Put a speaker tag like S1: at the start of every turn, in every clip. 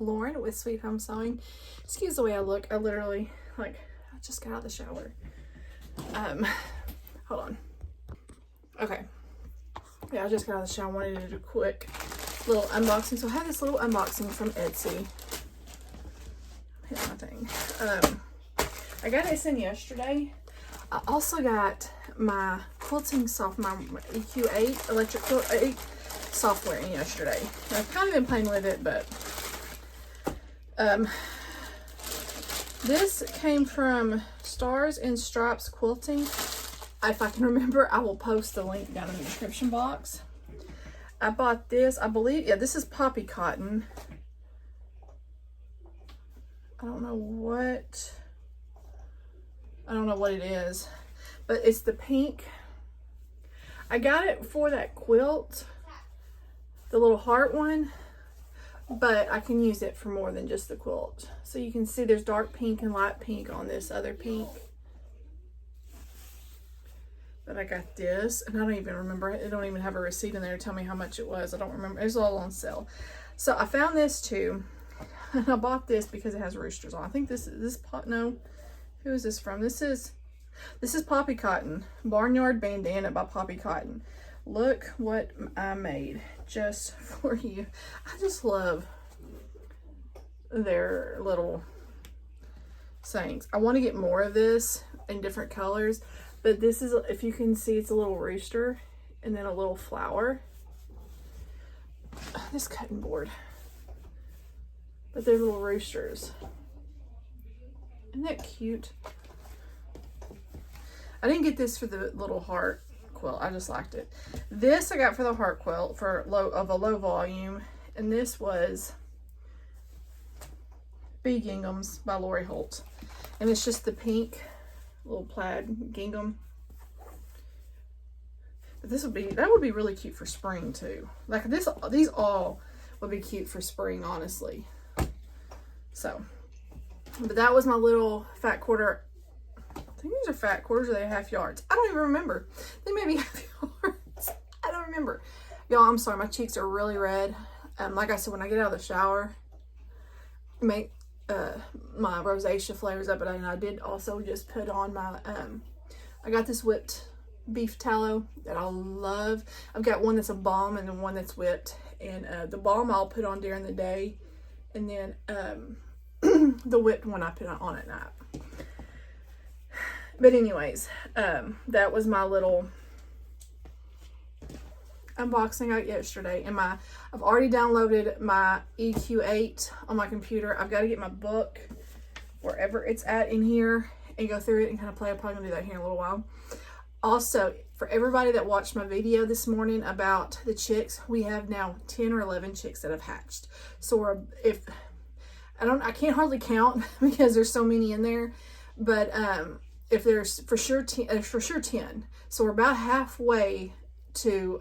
S1: Lauren with Sweet Home Sewing. Excuse the way I look. I literally, I just got out of the shower. Hold on. Okay. Yeah, I just got out of the shower. I wanted to do a quick little unboxing. So I have this little unboxing from Etsy. Here's my thing. I got this in yesterday. I also got my quilting software, my EQ8 electric quilt 8 software in yesterday. I've kind of been playing with it, but this came from Stars and Stripes Quilting. If I can remember, I will post the link down in the description box. I bought this, I believe, yeah, this is poppy cotton. I don't know what it is, but it's the pink. I got it for that quilt, the little heart one, but I can use it for more than just the quilt. So you can see there's dark pink and light pink on this other pink. But I got this, and I don't even remember it. It don't even have a receipt in there to tell me how much it was. I don't remember. It was all on sale. So I found this too. And I bought this because it has roosters on. I think no. Who is this from? This is Poppy Cotton. Barnyard Bandana by Poppy Cotton. Look what I made just for you. I just love their little sayings. I want to get more of this in different colors. But this is, if you can see, it's a little rooster and then a little flower. This cutting board. But they're little roosters. Isn't that cute? I didn't get this for the little heart quilt. I just liked it. This I got for the heart quilt for a low volume. And this was Bee Ginghams by Lori Holt. And it's just the pink little plaid gingham. But that would be really cute for spring too. Like these all would be cute for spring, honestly. So, but that was my little fat quarter. I think these are fat quarters, or are they half yards? I don't even remember. They may be half yards. I don't remember. Y'all, I'm sorry, my cheeks are really red. Like I said, when I get out of the shower, my rosacea flares up, and I did also just put on my I got this whipped beef tallow that I love. I've got one that's a balm and then one that's whipped, and the balm I'll put on during the day, and then the whipped one I put on at night. But anyways, that was my little unboxing out yesterday. And I've already downloaded my EQ8 on my computer. I've got to get my book wherever it's at in here and go through it and kind of play. I'm probably gonna do that here in a little while. Also, for everybody that watched my video this morning about the chicks, we have now 10 or 11 chicks that have hatched. So I can't hardly count because there's so many in there, but if there's for sure 10. So we're about halfway to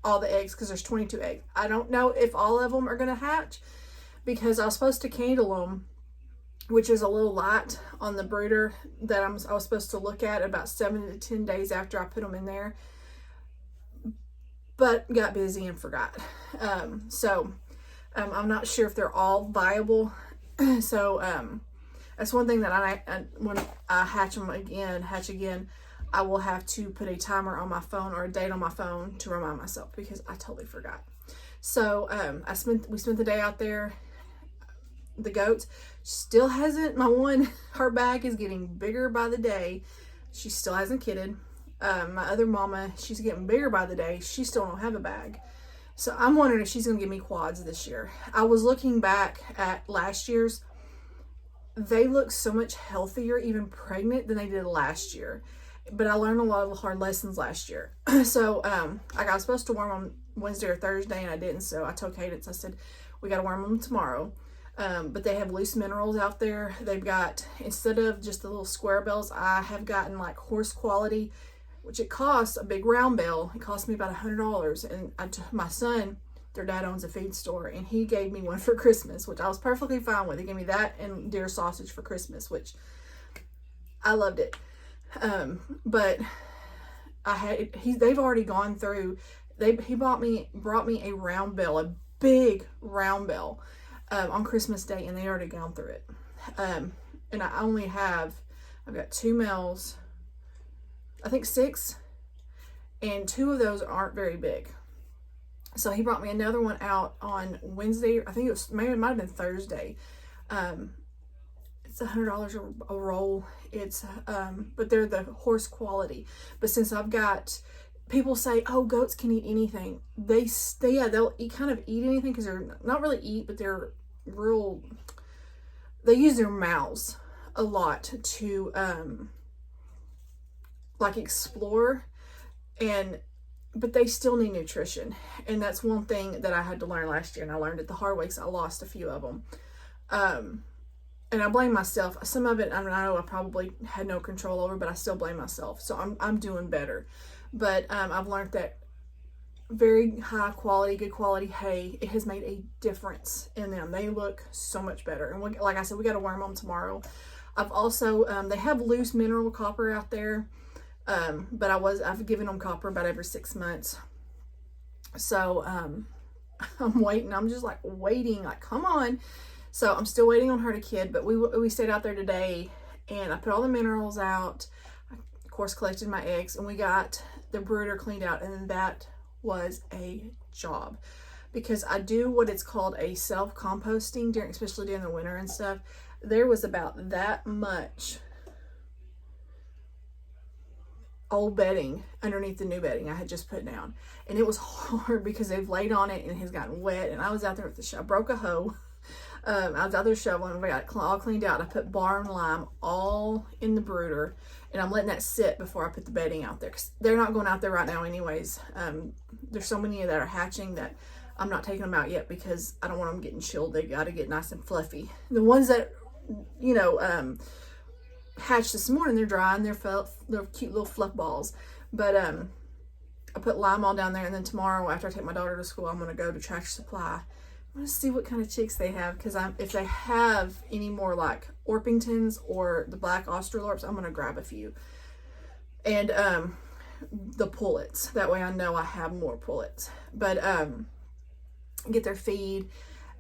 S1: all the eggs, because there's 22 eggs. I don't know if all of them are going to hatch, because I was supposed to candle them, which is a little light on the brooder that I was supposed to look at about 7 to 10 days after I put them in there, but got busy and forgot. I'm not sure if they're all viable. So that's one thing that when I hatch again, I will have to put a timer on my phone or a date on my phone to remind myself, because I totally forgot. So we spent the day out there. The goats still hasn't, her bag is getting bigger by the day. She still hasn't kidded. My other mama, she's getting bigger by the day. She still don't have a bag. So I'm wondering if she's going to give me quads this year. I was looking back at last year's. They look so much healthier, even pregnant, than they did last year. But I learned a lot of hard lessons last year. So I was supposed to worm them Wednesday or Thursday, and I didn't. So I told Cadence, I said, we got to worm them tomorrow. But they have loose minerals out there. They've got, instead of just the little square bells, I have gotten like horse quality, which it costs a big round bell. It cost me about $100. And my son, their dad owns a feed store, and he gave me one for Christmas, which I was perfectly fine with. He gave me that and deer sausage for Christmas, which I loved it. But they've already gone through. He brought me a round bell, a big round bell. on Christmas Day, and they already gone through it. And I've got 2 males, I think 6, and 2 of those aren't very big. So he brought me another one out on Wednesday. I think it might have been Thursday. It's $100 a roll. It's but they're the horse quality. But since I've got, people say, oh, goats can eat anything. They'll kind of eat anything, because they're not really eat, but they're real. They use their mouths a lot to like explore, but they still need nutrition. And that's one thing that I had to learn last year, and I learned it the hard way because I lost a few of them. And I blame myself. Some of it, I know I probably had no control over, but I still blame myself. So I'm doing better. But I've learned that very high quality, good quality hay, it has made a difference in them. They look so much better. And like I said, we got to worm them tomorrow. I've also, they have loose mineral copper out there. But I've given them copper about every 6 months. So I'm waiting. I'm just like waiting, like, come on. So I'm still waiting on her to kid, but we stayed out there today, and I put all the minerals out. I, of course, collected my eggs, and we got the brooder cleaned out, and that was a job, because I do what it's called a self-composting, especially during the winter and stuff. There was about that much old bedding underneath the new bedding I had just put down, and it was hard because they've laid on it and it has gotten wet. And I was out there with the shovel. I broke a hoe. I was out there shoveling, and we got it all cleaned out. I put barn lime all in the brooder, and I'm letting that sit before I put the bedding out there, because they're not going out there right now anyways. There's so many that are hatching that I'm not taking them out yet, because I don't want them getting chilled. They got to get nice and fluffy. The ones that, hatched this morning, they're dry and they're cute little fluff balls. But I put lime all down there, and then tomorrow after I take my daughter to school, I'm going to go to Tractor Supply. I'm going to see what kind of chicks they have, because if they have any more like Orpingtons or the black Australorps, I'm going to grab a few. And the pullets, that way I know I have more pullets. But get their feed.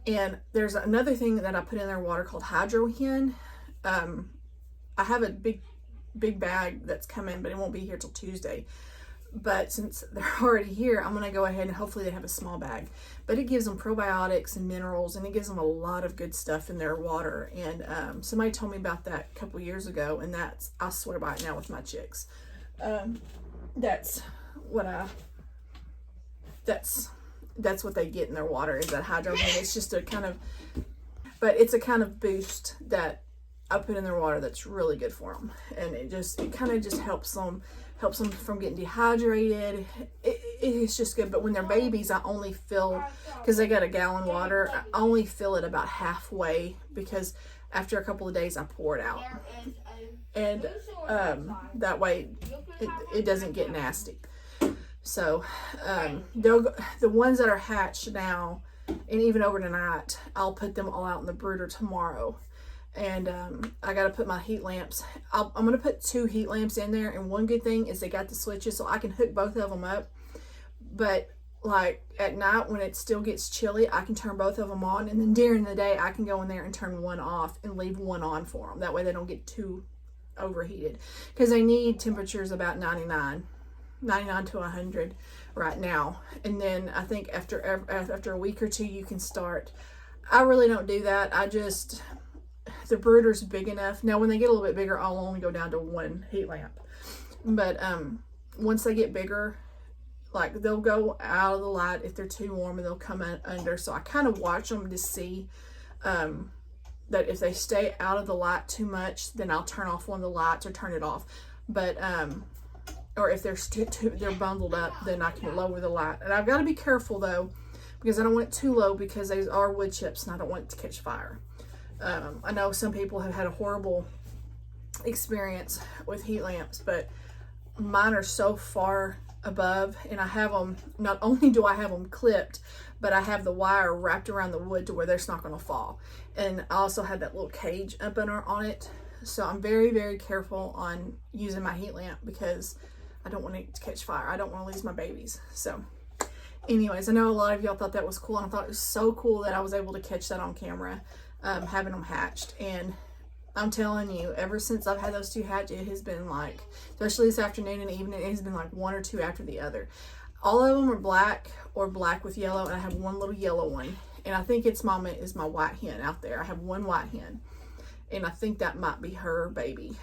S1: And there's another thing that I put in their water called Hydro Hen. I have a big bag that's coming, but it won't be here till Tuesday. But since they're already here, I'm going to go ahead and hopefully they have a small bag. But it gives them probiotics and minerals, and it gives them a lot of good stuff in their water. And somebody told me about that a couple years ago, and I swear by it now with my chicks. That's what they get in their water, is that hydrogen. It's just a kind of boost that I put in their water that's really good for them, and it kind of just helps them from getting dehydrated. It's just good. But when they're babies, I only fill, because they got a gallon water, I only fill it about halfway, because after a couple of days I pour it out, and that way it doesn't get nasty. So the ones that are hatched now, and even over tonight, I'll put them all out in the brooder tomorrow. And I got to put my heat lamps. I'm going to put 2 heat lamps in there. And one good thing is they got the switches, so I can hook both of them up. But like at night when it still gets chilly, I can turn both of them on. And then during the day, I can go in there and turn one off and leave one on for them. That way they don't get too overheated. Because they need temperatures about 99 to 100 right now. And then I think after a week or 2, you can start. I really don't do that. The brooder's big enough. Now, when they get a little bit bigger, I'll only go down to 1 heat lamp. But once they get bigger, like they'll go out of the light if they're too warm, and they'll come under. So I kind of watch them to see that if they stay out of the light too much, then I'll turn off one of the lights or turn it off. But or if they're bundled up, then I can lower the light. And I've got to be careful though, because I don't want it too low, because these are wood chips and I don't want it to catch fire. I know some people have had a horrible experience with heat lamps, but mine are so far above, and I have them, not only do I have them clipped, but I have the wire wrapped around the wood to where they're not going to fall. And I also have that little cage up on it. So I'm very, very careful on using my heat lamp, because I don't want it to catch fire. I don't want to lose my babies. So anyways, I know a lot of y'all thought that was cool, and I thought it was so cool that I was able to catch that on camera, having them hatched. And I'm telling you, ever since I've had those two hatch, it has been like, especially this afternoon and evening, it has been like one or two after the other. All of them are black or black with yellow, and I have one little yellow one. And I think its mama is my white hen out there. I have one white hen, and I think that might be her baby.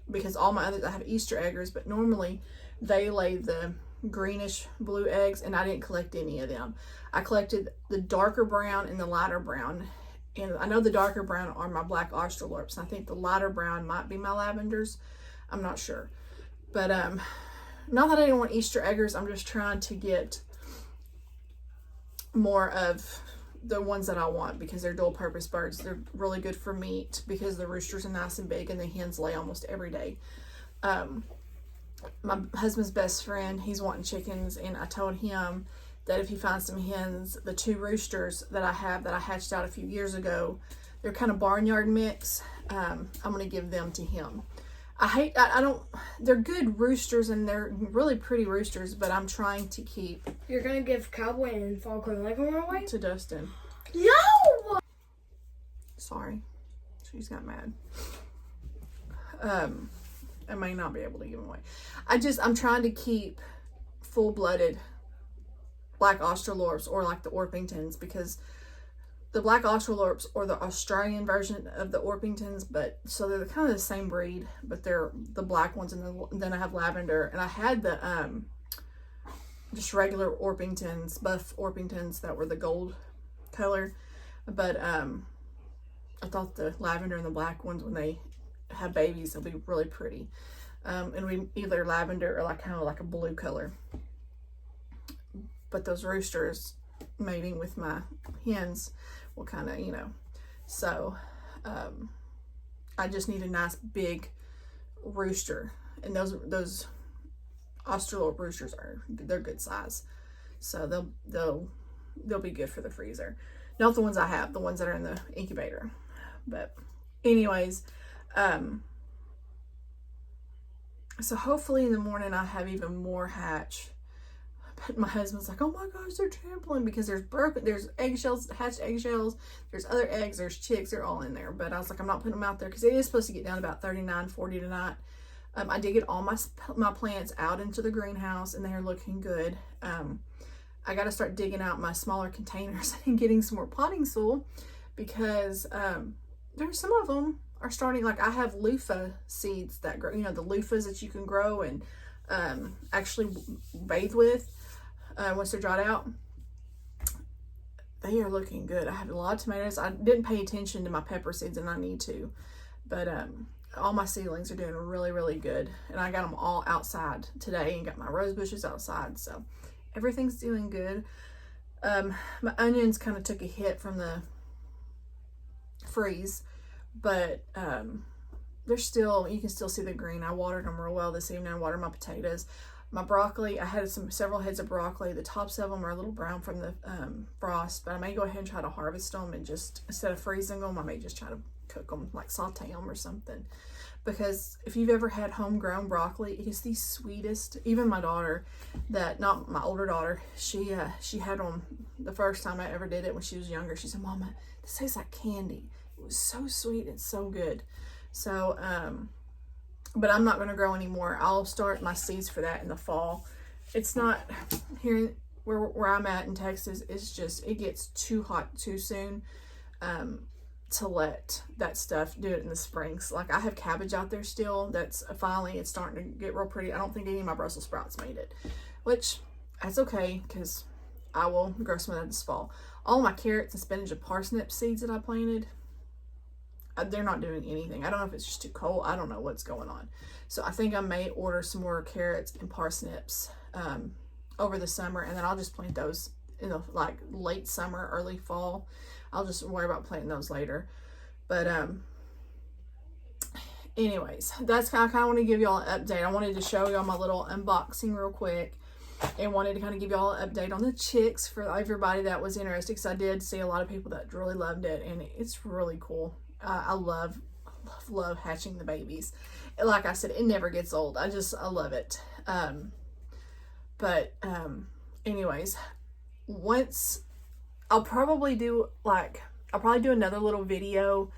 S1: Because all my others, I have Easter eggers, but normally they lay the greenish blue eggs, and I didn't collect any of them. I collected the darker brown and the lighter brown. And I know the darker brown are my black Australorps. I think the lighter brown might be my lavenders. I'm not sure. But not that I didn't want Easter eggers. I'm just trying to get more of the ones that I want because they're dual purpose birds. They're really good for meat because the roosters are nice and big and the hens lay almost every day. My husband's best friend, he's wanting chickens, and I told him that if he finds some hens, the two roosters that I have that I hatched out a few years ago, they're kind of barnyard mix. I'm going to give them to him. They're good roosters and they're really pretty roosters, but I'm trying to keep.
S2: You're going to give Cowboy and Foghorn Leghorn away?
S1: To Dustin.
S2: No!
S1: Sorry. She's got mad. I may not be able to give them away. I'm trying to keep full-blooded black Australorps, or like the Orpingtons, because the black Australorps are the Australian version of the Orpingtons, but so they're kind of the same breed, but they're the black ones, and then I have lavender, and I had the just regular Orpingtons, buff Orpingtons that were the gold color, but I thought the lavender and the black ones, when they have babies, they'll be really pretty. And we either lavender or like kind of like a blue color. But those roosters mating with my hens will kind of, so I just need a nice big rooster, and those Australorp roosters they're good size, so they'll be good for the freezer. Not the ones I have, the ones that are in the incubator. But anyways, so hopefully in the morning I have even more hatch. But my husband's like, oh my gosh, they're trampling, because there's eggshells, hatched eggshells, there's other eggs, there's chicks, they're all in there. But I was like, I'm not putting them out there because it is supposed to get down to about 39, 40 tonight. I did get all my plants out into the greenhouse, and they're looking good. I got to start digging out my smaller containers and getting some more potting soil, because there's some of them are starting, like I have loofah seeds that grow, the loofahs that you can grow and actually bathe with once they're dried out. They are looking good. I have a lot of tomatoes. I didn't pay attention to my pepper seeds, and I need to, but all my seedlings are doing really, really good, and I got them all outside today and got my rose bushes outside, so everything's doing good. My onions kind of took a hit from the freeze, but they're still, you can still see the green. I watered them real well this evening. I watered my potatoes. My broccoli, I had several heads of broccoli. The tops of them are a little brown from the frost, but I may go ahead and try to harvest them, and just, instead of freezing them, I may just try to cook them, like saute them or something. Because if you've ever had homegrown broccoli, it is the sweetest. Even my daughter, not my older daughter, she had them the first time I ever did it when she was younger. She said, Mama, this tastes like candy. It was so sweet and so good. So, but I'm not going to grow anymore. I'll start my seeds for that in the fall. It's not, here where I'm at in Texas, it's just, it gets too hot too soon to let that stuff do it in the springs. Like I have cabbage out there still that's finally, it's starting to get real pretty. I don't think any of my Brussels sprouts made it, which that's okay, because I will grow some of that this fall. All my carrots and spinach and parsnip seeds that I planted, they're not doing anything. I don't know if it's just too cold. I don't know what's going on. So I think I may order some more carrots and parsnips over the summer, and then I'll just plant those in the late summer, early fall. I'll just worry about planting those later. But anyways, that's kind of, I kind of want to give y'all an update. I wanted to show y'all my little unboxing real quick, and wanted to kind of give y'all an update on the chicks for everybody that was interested, because I did see a lot of people that really loved it, and it's really cool. I love hatching the babies. Like I said, it never gets old. I love it. But anyways, once I'll probably do another little video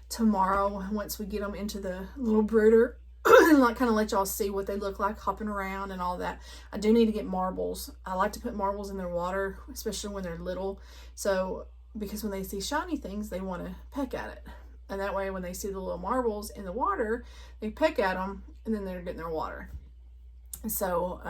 S1: tomorrow once we get them into the little brooder. Like kind of let y'all see what they look like hopping around and all that. I do need to get marbles. I like to put marbles in their water, especially when they're little. So because when they see shiny things, they want to peck at it. And that way when they see the little marbles in the water, they peck at them and then they're getting their water. And so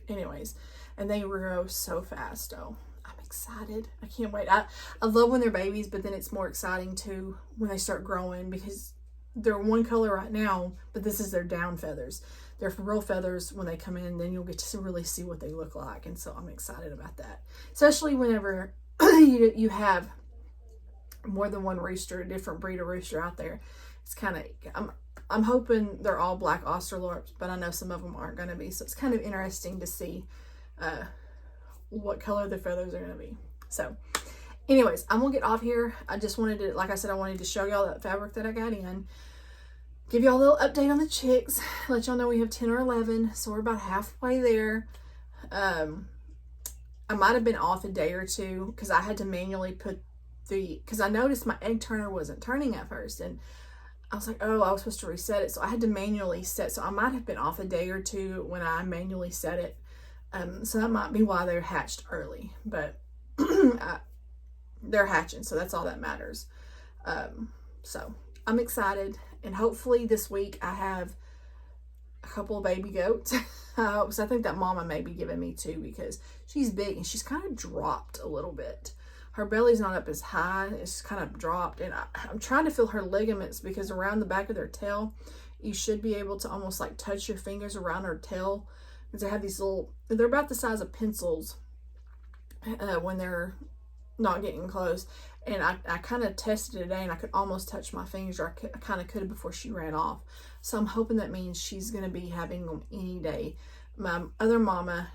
S1: anyways, and they grow so fast. So I'm excited. I can't wait. I love when they're babies, but then it's more exciting too when they start growing, because they're one color right now, but this is their down feathers. They're real feathers when they come in, then you'll get to really see what they look like. And so I'm excited about that. Especially whenever you have more than one rooster, a different breed of rooster out there. It's kind of, I'm hoping they're all black Australorps, but I know some of them aren't going to be. So it's kind of interesting to see what color the feathers are going to be. So anyways, I'm gonna get off here. I just wanted to, like I said, I wanted to show y'all that fabric that I got in, give y'all a little update on the chicks, let y'all know we have 10 or 11, so we're about halfway there. I might have been off a day or two because I had to manually put because I noticed my egg turner wasn't turning at first, and I was like, oh, I was supposed to reset it, so I had to manually set. So I might have been off a day or two when I manually set it. So that might be why they're hatched early, but they're hatching, so that's all that matters. So I'm excited, and hopefully this week I have a couple of baby goats. So I think that mama may be giving me two because she's big and she's kind of dropped a little bit. Her belly's not up as high, it's kind of dropped, and I'm trying to feel her ligaments because around the back of their tail, you should be able to almost like touch your fingers around her tail, because they have these they're about the size of pencils when they're not getting close. And I kind of tested it today, and I could almost touch my fingers, or I kind of could have before she ran off. So I'm hoping that means she's going to be having them any day. My other mama,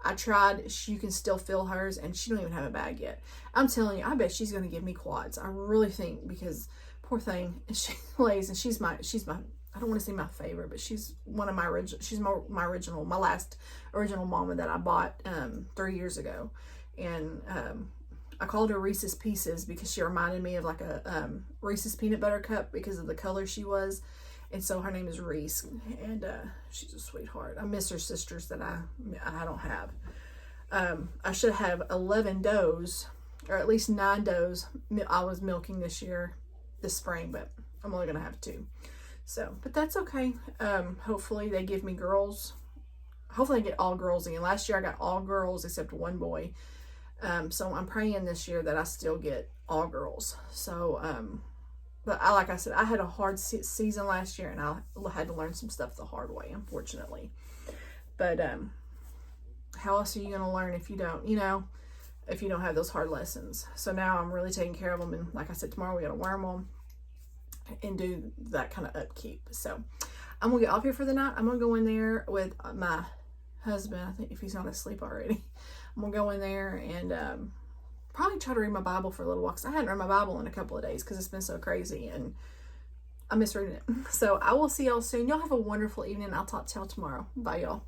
S1: I tried, you can still feel hers, and she don't even have a bag yet. I'm telling you, I bet she's going to give me quads. I really think, because poor thing, she lays, and she's my, I don't want to say my favorite, but she's one of my original, my last original mama that I bought 3 years ago. And I called her Reese's Pieces because she reminded me of like a Reese's peanut butter cup because of the color she was. And so her name is Reese, and she's a sweetheart. I miss her sisters that I don't have. I should have 11 does, or at least 9 does I was milking this spring, but I'm only going to have 2. So, but that's okay. Hopefully they give me girls. Hopefully I get all girls again. Last year I got all girls except 1 boy. So I'm praying this year that I still get all girls. So, but like I said, I had a hard season last year, and I had to learn some stuff the hard way, unfortunately. But how else are you going to learn if you don't, if you don't have those hard lessons? So now I'm really taking care of them, and like I said, tomorrow we got to worm them and do that kind of upkeep. So I'm going to get off here for the night. I'm going to go in there with my husband, I think, if he's not asleep already. I'm going to go in there and probably try to read my Bible for a little while, because I hadn't read my Bible in a couple of days because it's been so crazy and I miss reading it. So I will see y'all soon. Y'all have a wonderful evening. I'll talk to y'all tomorrow. Bye, y'all.